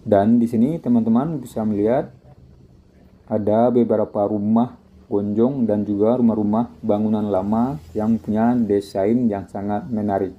Dan di sini teman-teman bisa melihat ada beberapa rumah gonjong dan juga rumah-rumah bangunan lama yang punya desain yang sangat menarik.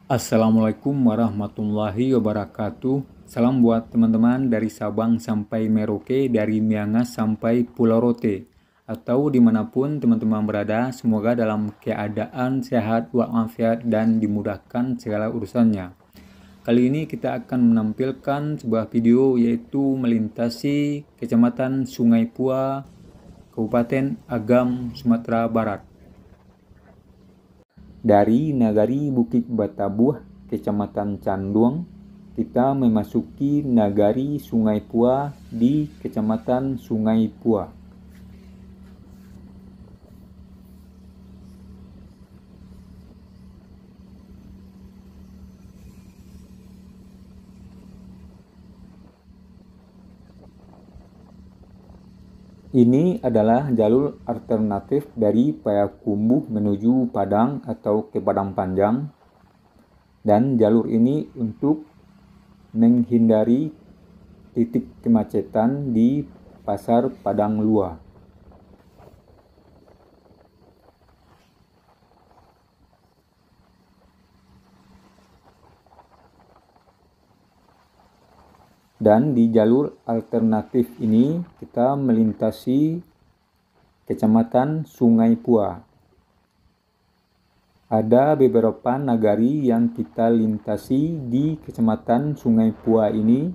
Assalamualaikum warahmatullahi wabarakatuh. Salam buat teman-teman dari Sabang sampai Merauke, dari Miangas sampai Pulau Rote, atau dimanapun teman-teman berada. Semoga dalam keadaan sehat walafiat dan dimudahkan segala urusannya. Kali ini kita akan menampilkan sebuah video, yaitu melintasi Kecamatan Sungai Pua, Kabupaten Agam, Sumatera Barat. Dari Nagari Bukit Batabuh, Kecamatan Canduang, kita memasuki Nagari Sungai Pua di Kecamatan Sungai Pua. Ini adalah jalur alternatif dari Payakumbuh menuju Padang atau ke Padang Panjang, dan jalur ini untuk menghindari titik kemacetan di Pasar Padang Lua. Dan di jalur alternatif ini kita melintasi Kecamatan Sungai Pua. Ada beberapa nagari yang kita lintasi di Kecamatan Sungai Pua ini,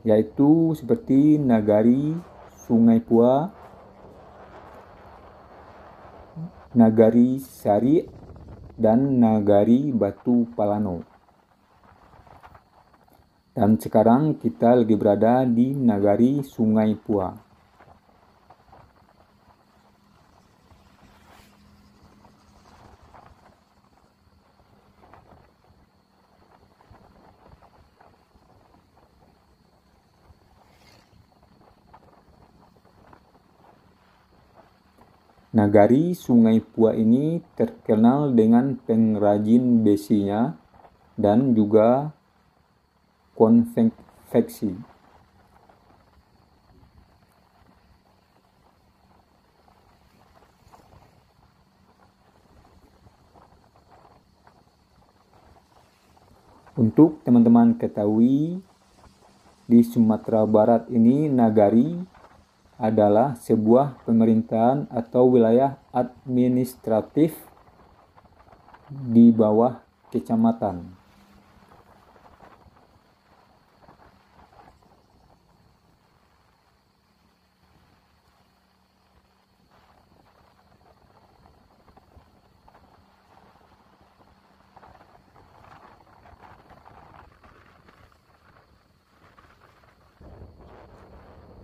yaitu seperti Nagari Sungai Pua, Nagari Sari, dan Nagari Batu Palano. Dan sekarang kita lagi berada di Nagari Sungai Pua. Nagari Sungai Pua ini terkenal dengan pengrajin besinya dan juga konveksi. Untuk teman-teman ketahui, di Sumatera Barat ini nagari adalah sebuah pemerintahan atau wilayah administratif di bawah kecamatan.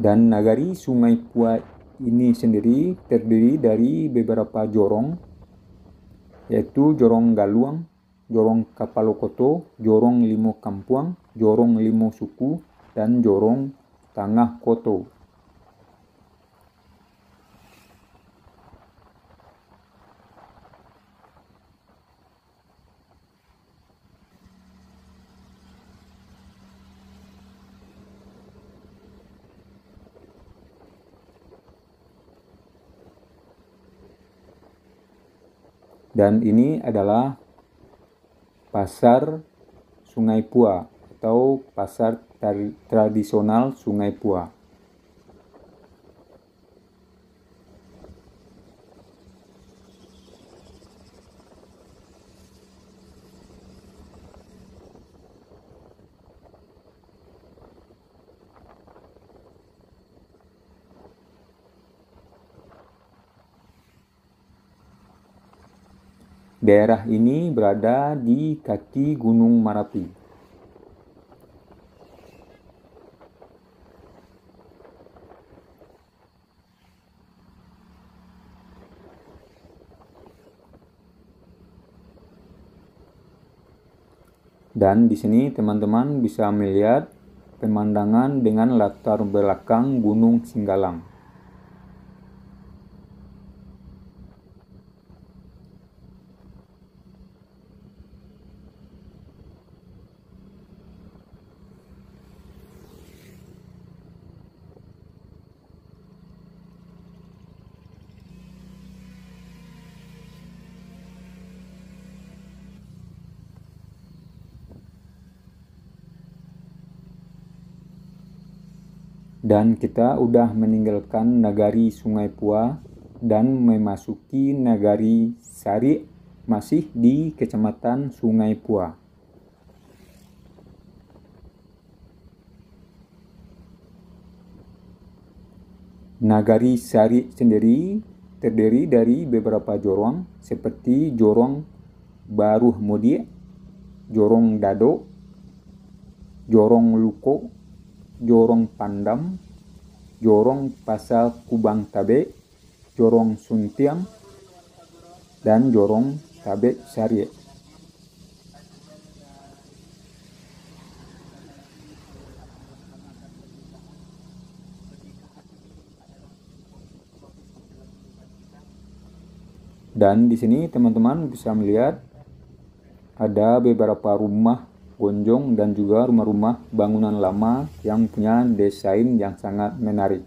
Dan Nagari Sungai Pua ini sendiri terdiri dari beberapa jorong, yaitu Jorong Galuang, Jorong Kapalokoto, Jorong Limo Kampuang, Jorong Limo Suku, dan Jorong Tangah Koto. Dan ini adalah Pasar Sungai Pua atau pasar tradisional Sungai Pua. Daerah ini berada di kaki Gunung Marapi. Dan di sini teman-teman bisa melihat pemandangan dengan latar belakang Gunung Singgalang. Dan kita udah meninggalkan Nagari Sungai Pua dan memasuki Nagari Sari, masih di Kecamatan Sungai Pua. Nagari Sari sendiri terdiri dari beberapa jorong seperti Jorong Baruh Mudi, Jorong Dado, Jorong Luko, Jorong Pandam, Jorong Pasal Kubang Tabe, Jorong Suntiang, dan Jorong Tabe Sari. Dan di sini teman-teman bisa melihat ada beberapa rumah gonjong dan juga rumah-rumah bangunan lama yang punya desain yang sangat menarik.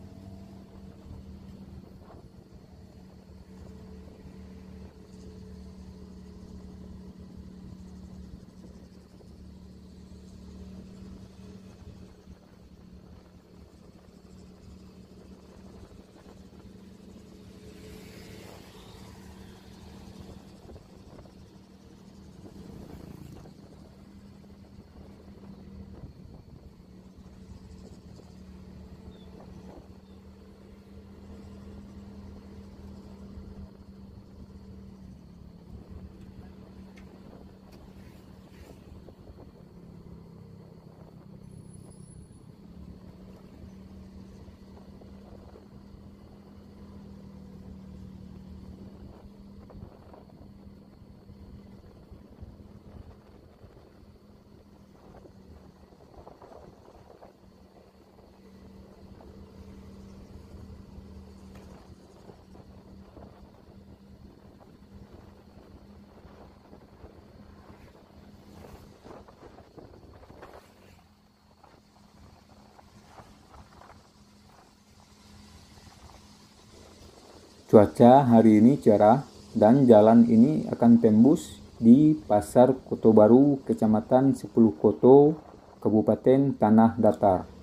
Cuaca hari ini cerah dan jalan ini akan tembus di Pasar Koto Baru, Kecamatan 10 Koto, Kabupaten Tanah Datar.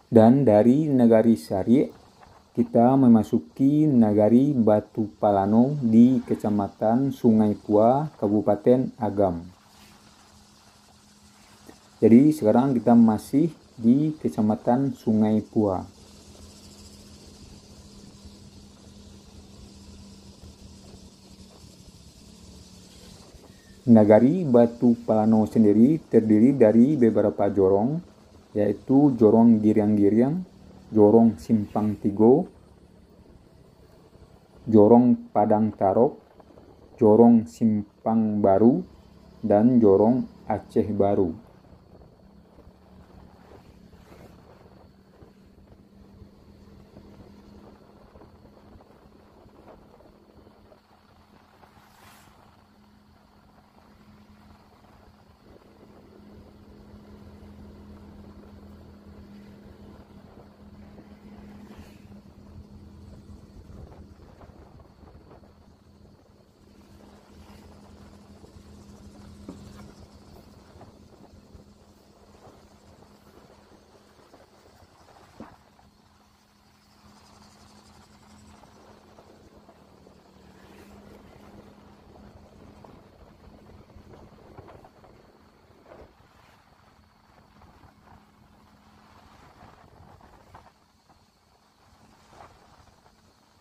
Dan dari Nagari Sari kita memasuki Nagari Batu Palano di Kecamatan Sungai Pua, Kabupaten Agam. Jadi sekarang kita masih di Kecamatan Sungai Pua. Nagari Batu Palano sendiri terdiri dari beberapa jorong, yaitu Jorong Giriang-Giriang, Jorong Simpang Tigo, Jorong Padang Tarok, Jorong Simpang Baru, dan Jorong Aceh Baru.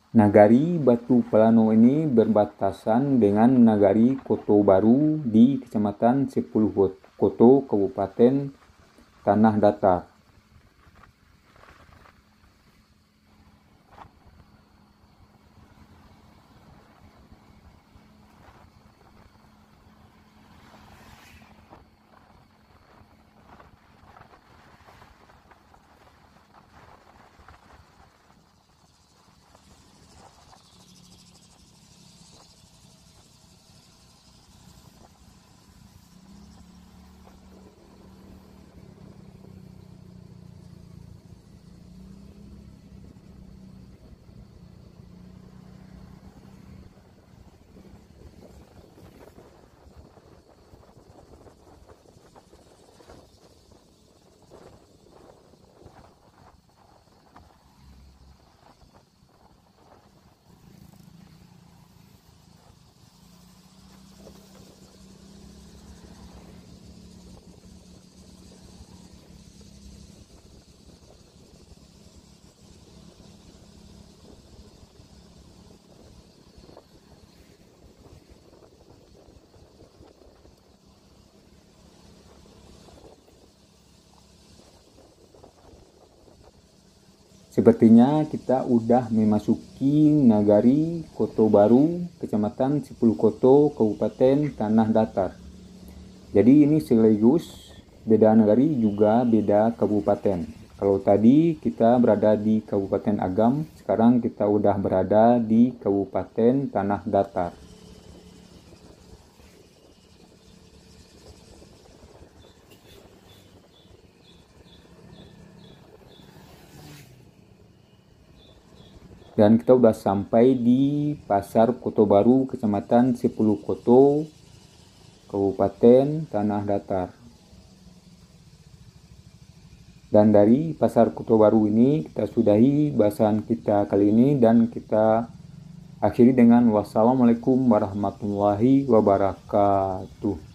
Nagari Batu Pelano ini berbatasan dengan Nagari Koto Baru di Kecamatan 10 Koto, Kabupaten Tanah Datar. Sepertinya kita udah memasuki Nagari Koto Baru, Kecamatan 10 Koto, Kabupaten Tanah Datar. Jadi ini sekaligus beda nagari juga beda kabupaten. Kalau tadi kita berada di Kabupaten Agam, sekarang kita udah berada di Kabupaten Tanah Datar. Dan kita udah sampai di Pasar Koto Baru, Kecamatan 10 Koto, Kabupaten Tanah Datar. Dan dari Pasar Koto Baru ini kita sudahi bahasan kita kali ini dan kita akhiri dengan wassalamualaikum warahmatullahi wabarakatuh.